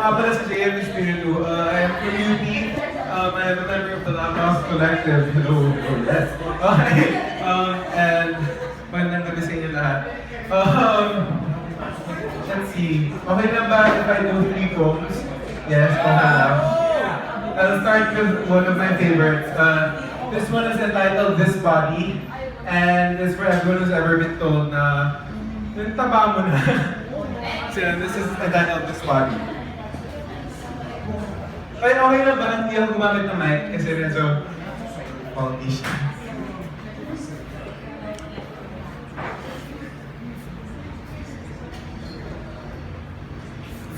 nga pala sa JM Espiritu. I am from UP. I am a member of the Loudmouth collective. Hello. Yes. Okay. And magandang gabi sa inyo lahat. Let's see. Okay na ba if I do 3 poems? Yes, okay lang. I'll start with one of my favorites. This one is entitled This Body. And it's for everyone who's ever been told na yung taba mo na. So this is entitled This Body. Okay na ba? Hindi ako gumamit ng mic kasi medyo faulty siya.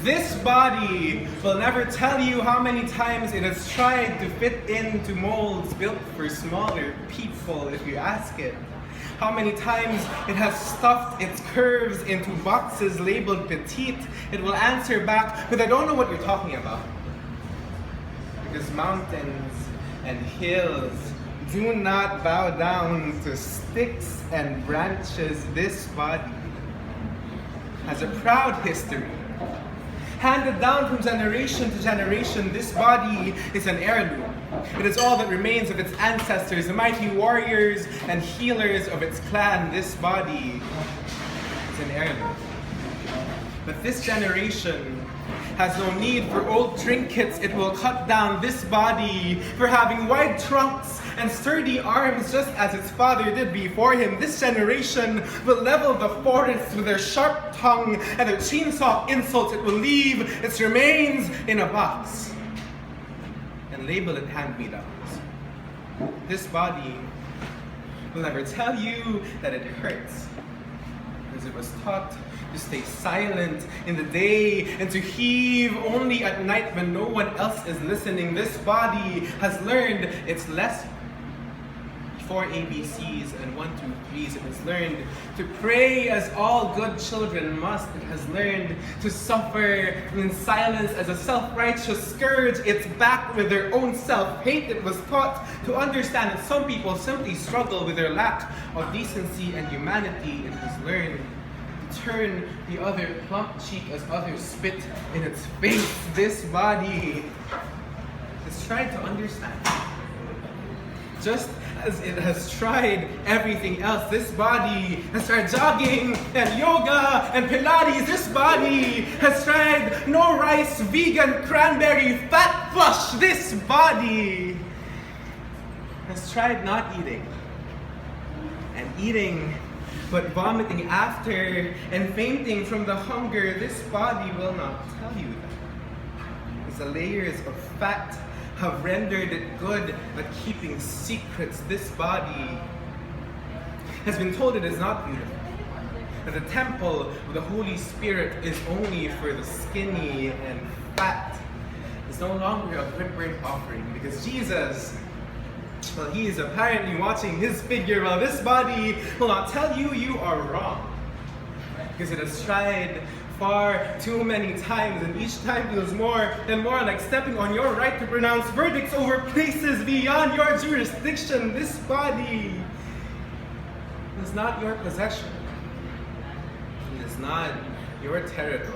This body will never tell you how many times it has tried to fit into molds built for smaller people if you ask it. How many times it has stuffed its curves into boxes labeled petite. It will answer back, but I don't know what you're talking about. Because mountains and hills do not bow down to sticks and branches. This body has a proud history. Handed down from generation to generation, this body is an heirloom. It is all that remains of its ancestors, the mighty warriors and healers of its clan. This body is an heirloom. But this generation has no need for old trinkets. It will cut down this body for having wide trunks and sturdy arms just as its father did before him. This generation will level the forests with their sharp tongue and their chainsaw insults. It will leave its remains in a box and label it hand-me-downs. This body will never tell you that it hurts, because it was taught to stay silent in the day and to heave only at night when no one else is listening. This body has learned its lesson. 4 ABCs and 1, 2, 3s. It has learned to pray as all good children must. It has learned to suffer in silence as a self-righteous scourge its back with their own self-hate. It was taught to understand that some people simply struggle with their lack of decency and humanity. It has learned to turn the other plump cheek as others spit in its face. This body has tried to understand. Just as it has tried everything else, this body has tried jogging and yoga and Pilates. This body has tried no rice, vegan, cranberry, fat flush. This body has tried not eating and eating but vomiting after and fainting from the hunger. This body will not tell you that, because the layers of fat have rendered it good at keeping secrets. This body has been told it is not beautiful, that the temple of the Holy Spirit is only for the skinny and fat. It's no longer a burnt offering, because Jesus, well, he is apparently watching his figure. Well, this body will not tell you you are wrong, because it has tried far too many times, and each time feels more and more like stepping on your right to pronounce verdicts over places beyond your jurisdiction. This body is not your possession. It is not your territory.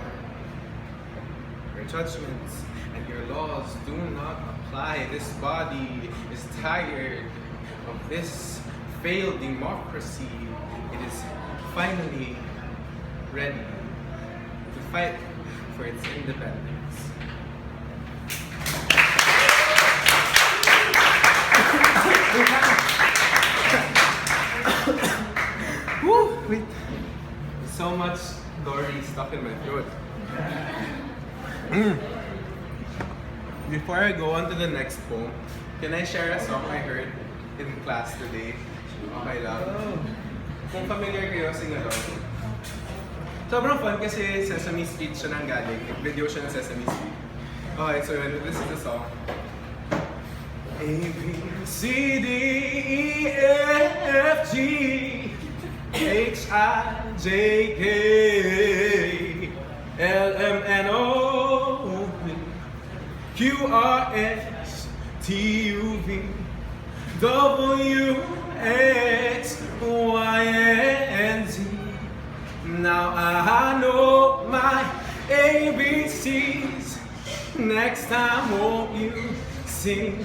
Your judgments and your laws do not apply. This body is tired of this failed democracy. It is finally ready to fight for its independence. Woo! Wait. So much Dory stuck in my throat. Before I go on to the next poem, can I share a song I heard in class today? Okay lang. Kung familiar kayo, sing along. Sobrang fun kasi Sesame Street siya nang galing. Video siya ng Sesame Street. Okay, so this is the song. A, B, C, D, E, F, G, H, I, J, K, L, M, N, O, Q, R, S, T, U, V, W, X, Y, and Z. Now I know my ABCs. Next time, won't you sing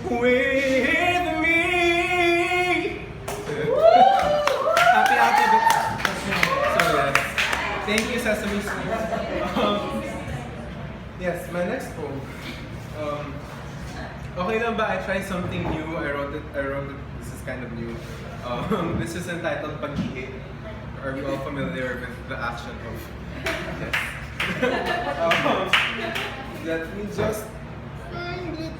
with me? Happy So yes. Thank you, Sesame Street. Yes, my next poem. Okay lang ba I try something new? I wrote it, this is kind of new. This is entitled Pag-ihi. Are we all familiar with the action of yes? Let me just find it.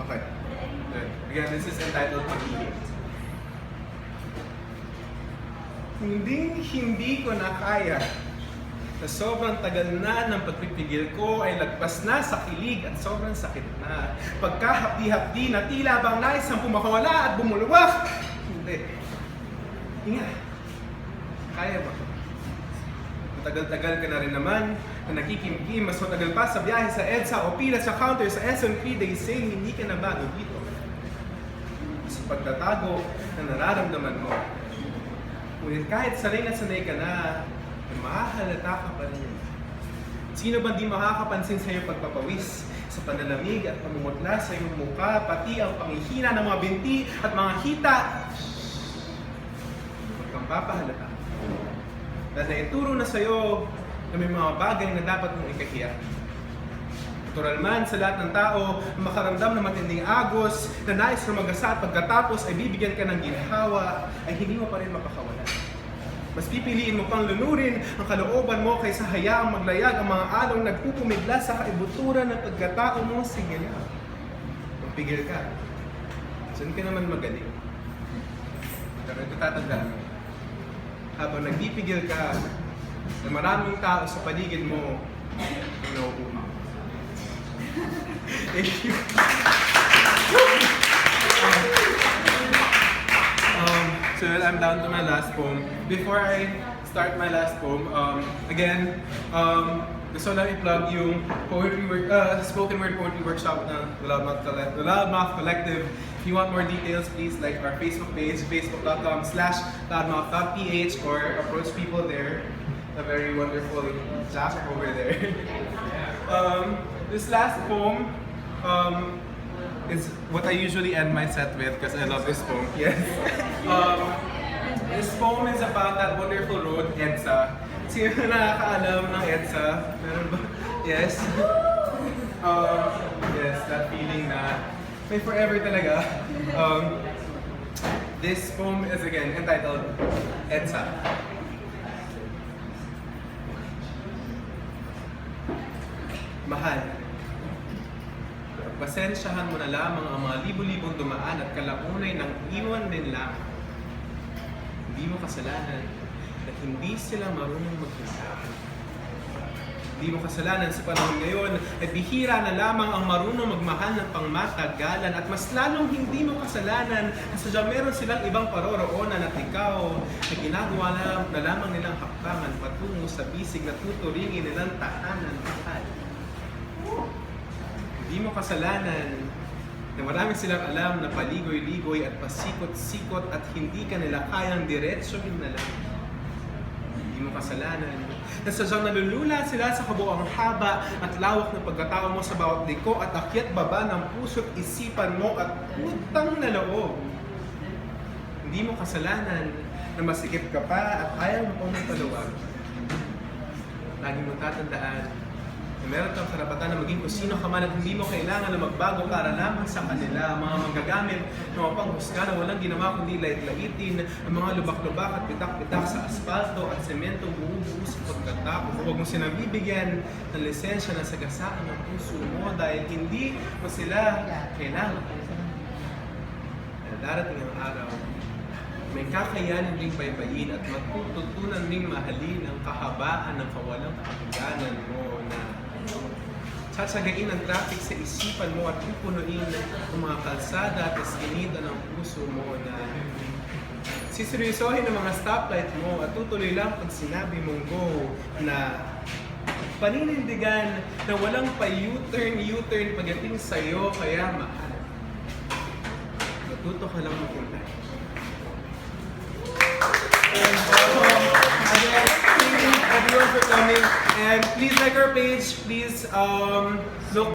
Okay. Again, this is entitled Pag-ihi. Hindi ko na kaya na sobrang tagal na ng pagpipigil ko ay lagpas na sa kilig at sobrang sakit na. Pagkahapdi-hapdi na tila bang nais ang pumakawala at bumulwak. Hindi. Hinga. Kaya ba? Matagal-tagal ka na rin naman na nakikimkim, mas matagal pa sa biyahe sa EDSA o pila sa counter sa S&P, they say hindi ka na bago dito. Sa pagtatago na nararamdaman mo. Ngunit kahit sanay ka na, mahahalata ka pa rin. Sino ba di makakapansin sa iyong pagpapawis, sa panlalamig at pamumutla sa iyong mukha, pati ang pangihina ng mga binti at mga hita? Huwag kang papahalata. Dahil naituro na sa iyo na may mga bagay na dapat mong ikahiya. Natural man sa lahat ng tao na makaramdam ng matinding agos, na nais rumagasa at pagkatapos ay bibigyan ka ng ginhawa, ay hindi mo pa rin mapakawala. Mas pipiliin mo pang lunurin ang kalooban mo kaysa hayaang maglayag ang mga along nagpupumigla sa kaibuturan ng pagkatao mo. Sige na. Magpigil ka. Saan ka naman magaling? Pero ito tatandaan mo. Habang nagpipigil ka, na maraming tao sa paligid mo ang nauuma. Thank you. So I'm down to my last poem. Before I start my last poem, again, gusto lang i-plug yung spoken word poetry workshop ng the Loudmouth Collective. If you want more details, please like our Facebook page, facebook.com/loudmouth.ph, or approach people there. A very wonderful Jack over there. This last poem is what I usually end my set with because I love this poem. Yes. This poem is about that wonderful road, EDSA. Sino nakakaalam ng EDSA? Meron ba? Yes. Yes, that feeling na may forever talaga. This poem is again entitled EDSA. Mahal, pasensyahan mo na lamang ang mga libo-libong dumaan at kalaunay ng iwan din lang. Hindi mo kasalanan na hindi sila marunong maghinta. Hindi mo kasalanan sa panahon ngayon ay bihira na lamang ang marunong magmahal ng pangmatagalan, at mas lalong hindi mo kasalanan na sadyang meron silang ibang paroroonan at ikaw na ginagawa na lamang nilang hakbangan patungo sa bisig na tuturingin nilang tahanan mahal. Hindi mo kasalanan na marami silang alam na paligoy-ligoy at pasikot-sikot at hindi ka nila kayang diretsohin na lang. Hindi mo kasalanan na sadyang nalulula sila sa kabuoang haba at lawak ng pagkatao mo sa bawat liko at akyat baba ng puso't isipan mo at utang na loob. Hindi mo kasalanan na masikip ka pa at ayaw mo pang paluwag. Lagi mo tatandaan na meron kang karapatan na maging kung sino ka man at hindi mo kailangan na magbago para lamang sa kanila. Mga manggagamit ng mga panghusga na walang ginawa kundi lait-laitin ang mga lubak-lubak at pitak-pitak sa asfalto at semento buo-buo sa pagkatapos. Huwag mo sinabibigyan ng lisensya na sagasaan ng puso mo dahil hindi mo sila kailangan. Dahil darating ang araw, may kakayanin ring baybayin at matututunan ring mahalin ang kahabaan ng kawalang kahangganan mo na satsagain ang traffic sa isipan mo at pupunuin ang mga kalsada at eskinita ng puso mo na siseryosohin ang mga stoplight mo at tutuloy lang pag sinabi mong go na paninindigan na walang pa U-turn pagdating sa'yo kaya mahal. Matuto ka lang maghintay. And again, thank you everyone for coming. And And please like our page. Please look